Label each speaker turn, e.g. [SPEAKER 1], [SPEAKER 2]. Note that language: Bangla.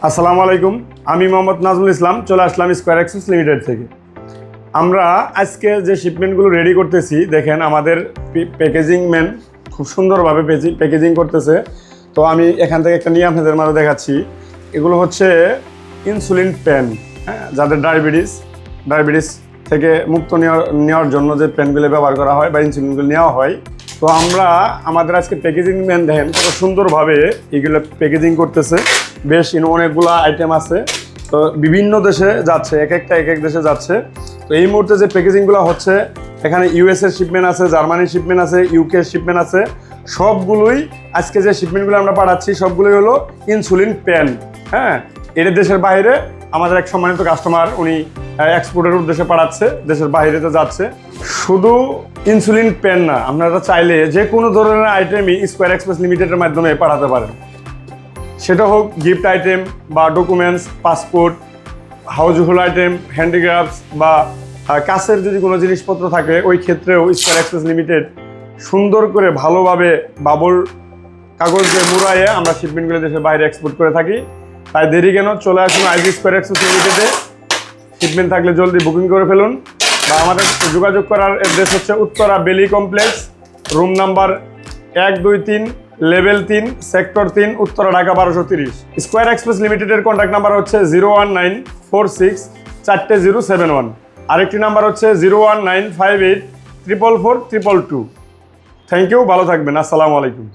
[SPEAKER 1] আসসালামু আলাইকুম, আমি মোহাম্মদ নাজমুল ইসলাম চলে আসলাম স্কয়ার এক্সপ্রেস লিমিটেড থেকে। আমরা আজকে যে শিপমেন্টগুলো রেডি করতেছি, দেখেন আমাদের প্যাকেজিং ম্যান খুব সুন্দরভাবে প্যাকেজিং করতেছে। তো আমি এখান থেকে একটা নিয়ে আপনাদের মাঝে দেখাচ্ছি। এগুলো হচ্ছে ইনসুলিন পেন, হ্যাঁ, যাদের ডায়াবেটিস থেকে মুক্ত নেওয়ার জন্য যে পেনগুলো ব্যবহার করা হয় বা ইনসুলিনগুলো নেওয়া হয়। তো আমরা আমাদের আজকে প্যাকেজিং ম্যান দেখেন কত সুন্দরভাবে এগুলো প্যাকেজিং করতেছে। বেশ অনেকগুলো আইটেম আছে, তো বিভিন্ন দেশে যাচ্ছে, এক এক দেশে যাচ্ছে। তো এই মুহূর্তে যে প্যাকেজিংগুলো হচ্ছে, এখানে ইউএসএর শিপমেন্ট আছে, জার্মানির শিপমেন্ট আছে, ইউকের শিপমেন্ট আছে। সবগুলোই আজকে যে শিপমেন্টগুলো আমরা পাঠাচ্ছি সবগুলোই হলো ইনসুলিন পেন। হ্যাঁ, এটা দেশের বাইরে আমাদের এক সম্মানিত কাস্টমার, উনি এক্সপোর্টের উদ্দেশ্যে পাঠাচ্ছে, দেশের বাইরে তো যাচ্ছে। শুধু ইনসুলিন পেন না, আপনারা চাইলে যে কোনো ধরনের আইটেমই স্কয়ার এক্সপ্রেস লিমিটেডের মাধ্যমে পাঠাতে পারেন। সেটা হোক গিফট আইটেম বা documents, passport, household item, handicrafts বা কাছের যদি কোনো জিনিসপত্র থাকে, ওই ক্ষেত্রেও স্কয়ার এক্সপ্রেস লিমিটেড সুন্দর করে ভালোভাবে বাবল কাগজে মুড়াইয়ে আমরা শিপমেন্টগুলো দেশের বাইরে এক্সপোর্ট করে থাকি। তাই দেরি কেন, চলে আসুন আইজি স্কয়ার এক্সপ্রেস লিমিটেডে। শিপমেন্ট থাকলে জলদি বুকিং করে ফেলুন, বা আমাদের যোগাযোগ করার অ্যাড্রেস হচ্ছে উত্তরা বেলি complex, room number 123, level 3, sector 3, Uttara, Dhaka 1230। Square express লিমিটেডের কন্ট্যাক্ট নাম্বার হচ্ছে 019464071। আরেকটি নাম্বার হচ্ছে 01958444222। থ্যাংক ইউ, ভালো থাকবেন। আসসালামু আলাইকুম।